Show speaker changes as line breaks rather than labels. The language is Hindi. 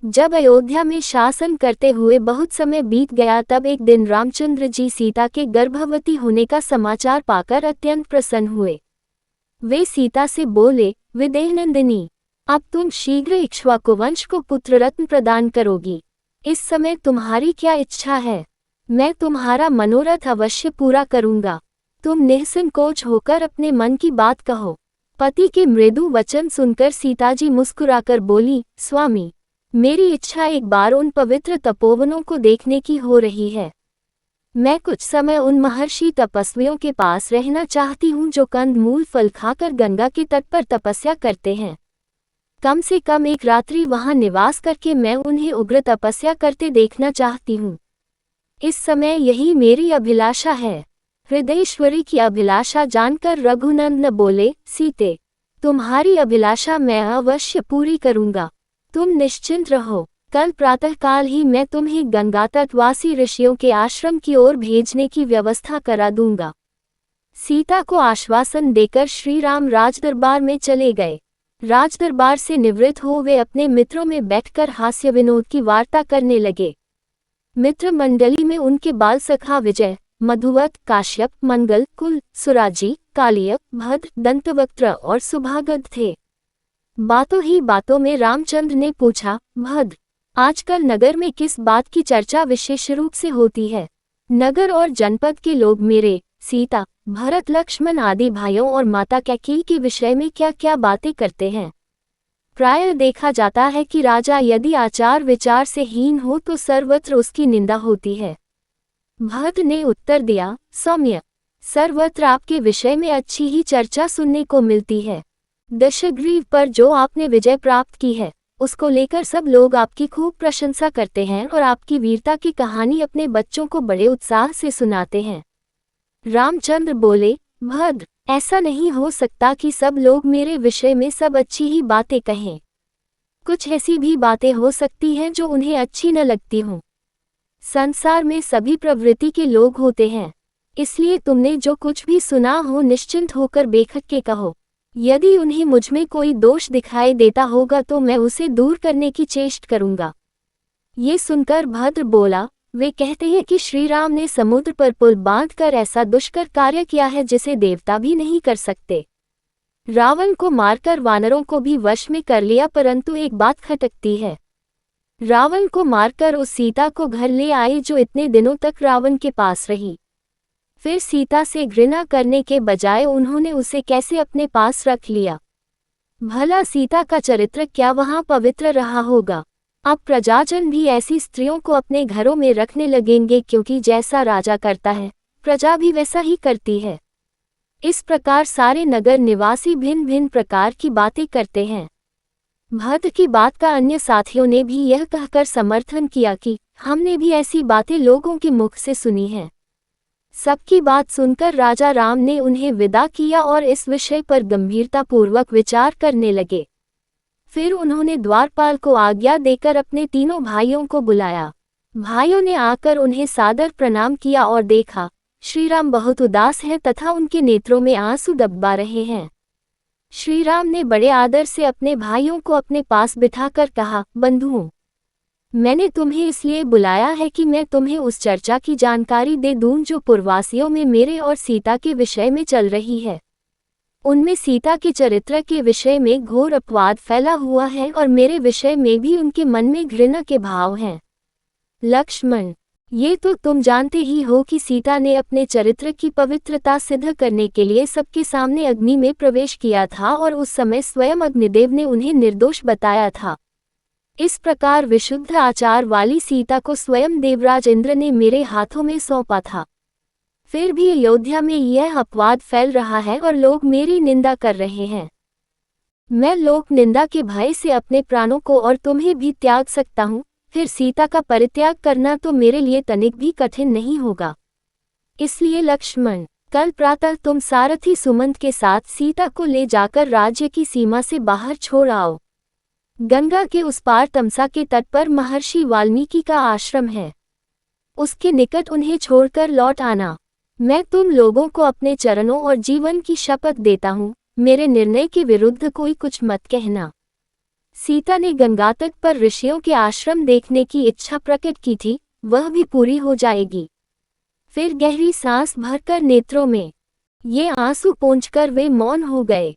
जब अयोध्या में शासन करते हुए बहुत समय बीत गया तब एक दिन रामचंद्र जी सीता के गर्भवती होने का समाचार पाकर अत्यंत प्रसन्न हुए। वे सीता से बोले, विदेहनंदिनी, अब तुम शीघ्र इक्ष्वाकु वंश को पुत्र रत्न प्रदान करोगी। इस समय तुम्हारी क्या इच्छा है? मैं तुम्हारा मनोरथ अवश्य पूरा करूंगा। तुम निःसंकोच होकर अपने मन की बात कहो। पति के मृदु वचन सुनकर सीताजी मुस्कुराकर बोली, स्वामी, मेरी इच्छा एक बार उन पवित्र तपोवनों को देखने की हो रही है। मैं कुछ समय उन महर्षि तपस्वियों के पास रहना चाहती हूँ जो कंदमूल फल खाकर गंगा के तट पर तपस्या करते हैं। कम से कम एक रात्रि वहां निवास करके मैं उन्हें उग्र तपस्या करते देखना चाहती हूँ। इस समय यही मेरी अभिलाषा है। हृदयेश्वरी की अभिलाषा जानकर रघुनंदन बोले, सीते, तुम्हारी अभिलाषा मैं अवश्य पूरी करूंगा। तुम निश्चिंत रहो। कल प्रातःकाल ही मैं तुम्हें गंगा तटवासी ऋषियों के आश्रम की ओर भेजने की व्यवस्था करा दूंगा। सीता को आश्वासन देकर श्री राम राजदरबार में चले गए। राजदरबार से निवृत्त हो वे अपने मित्रों में बैठकर हास्य विनोद की वार्ता करने लगे। मित्र मंडली में उनके बाल सखा विजय, मधुवत, काश्यप, मंगल, कुल, सुराजी, कालियक, भद्र, दंतवक्त्र और सुभागद थे। बातों ही बातों में रामचंद्र ने पूछा, भद्र, आजकल नगर में किस बात की चर्चा विशेष रूप से होती है? नगर और जनपद के लोग मेरे, सीता, भरत, लक्ष्मण आदि भाइयों और माता कैकेयी के विषय में क्या क्या बातें करते हैं। प्रायः देखा जाता है कि राजा यदि आचार विचार से हीन हो तो सर्वत्र उसकी निंदा होती है। भद्र ने उत्तर दिया, सौम्य, सर्वत्र आपके विषय में अच्छी ही चर्चा सुनने को मिलती है। दशग्रीव पर जो आपने विजय प्राप्त की है, उसको लेकर सब लोग आपकी खूब प्रशंसा करते हैं और आपकी वीरता की कहानी अपने बच्चों को बड़े उत्साह से सुनाते हैं। रामचंद्र बोले, भद्र, ऐसा नहीं हो सकता कि सब लोग मेरे विषय में सब अच्छी ही बातें कहें। कुछ ऐसी भी बातें हो सकती हैं जो उन्हें अच्छी न लगती हों। संसार में सभी प्रवृत्ति के लोग होते हैं, इसलिए तुमने जो कुछ भी सुना हो निश्चिंत होकर बेखट के कहो। यदि उन्हें मुझमें कोई दोष दिखाई देता होगा तो मैं उसे दूर करने की चेष्टा करूंगा। ये सुनकर भद्र बोला, वे कहते हैं कि श्री राम ने समुद्र पर पुल बांधकर ऐसा दुष्कर कार्य किया है जिसे देवता भी नहीं कर सकते। रावण को मारकर वानरों को भी वश में कर लिया, परंतु एक बात खटकती है। रावण को मारकर उस सीता को घर ले आए जो इतने दिनों तक रावण के पास रही। फिर सीता से घृणा करने के बजाय उन्होंने उसे कैसे अपने पास रख लिया? भला सीता का चरित्र क्या वहां पवित्र रहा होगा? अब प्रजाजन भी ऐसी स्त्रियों को अपने घरों में रखने लगेंगे, क्योंकि जैसा राजा करता है प्रजा भी वैसा ही करती है। इस प्रकार सारे नगर निवासी भिन्न भिन्न प्रकार की बातें करते हैं। भद्र की बात का अन्य साथियों ने भी यह कहकर समर्थन किया कि हमने भी ऐसी बातें लोगों के मुख से सुनी हैं। सबकी बात सुनकर राजा राम ने उन्हें विदा किया और इस विषय पर गंभीरतापूर्वक विचार करने लगे। फिर उन्होंने द्वारपाल को आज्ञा देकर अपने तीनों भाइयों को बुलाया। भाइयों ने आकर उन्हें सादर प्रणाम किया और देखा श्रीराम बहुत उदास हैं तथा उनके नेत्रों में आंसू डबा रहे हैं। श्रीराम ने बड़े आदर से अपने भाइयों को अपने पास बिठाकर कहा, बंधुओं, मैंने तुम्हें इसलिए बुलाया है कि मैं तुम्हें उस चर्चा की जानकारी दे दूं जो पूर्ववासियों में मेरे और सीता के विषय में चल रही है। उनमें सीता के चरित्र के विषय में घोर अपवाद फैला हुआ है और मेरे विषय में भी उनके मन में घृणा के भाव हैं। लक्ष्मण, ये तो तुम जानते ही हो कि सीता ने अपने चरित्र की पवित्रता सिद्ध करने के लिए सबके सामने अग्नि में प्रवेश किया था और उस समय स्वयं अग्निदेव ने उन्हें निर्दोष बताया था। इस प्रकार विशुद्ध आचार वाली सीता को स्वयं देवराज इंद्र ने मेरे हाथों में सौंपा था। फिर भी अयोध्या में यह अपवाद फैल रहा है और लोग मेरी निंदा कर रहे हैं। मैं लोक निंदा के भय से अपने प्राणों को और तुम्हें भी त्याग सकता हूँ, फिर सीता का परित्याग करना तो मेरे लिए तनिक भी कठिन नहीं होगा। इसलिए लक्ष्मण, कल प्रातः तुम सारथी सुमंत के साथ सीता को ले जाकर राज्य की सीमा से बाहर छोड़ आओ। गंगा के उस पार तमसा के तट पर महर्षि वाल्मीकि का आश्रम है, उसके निकट उन्हें छोड़कर लौट आना। मैं तुम लोगों को अपने चरणों और जीवन की शपथ देता हूँ, मेरे निर्णय के विरुद्ध कोई कुछ मत कहना। सीता ने गंगातट पर ऋषियों के आश्रम देखने की इच्छा प्रकट की थी, वह भी पूरी हो जाएगी। फिर गहरी सांस भरकर नेत्रों में ये आंसू पोंछकर वे मौन हो गए।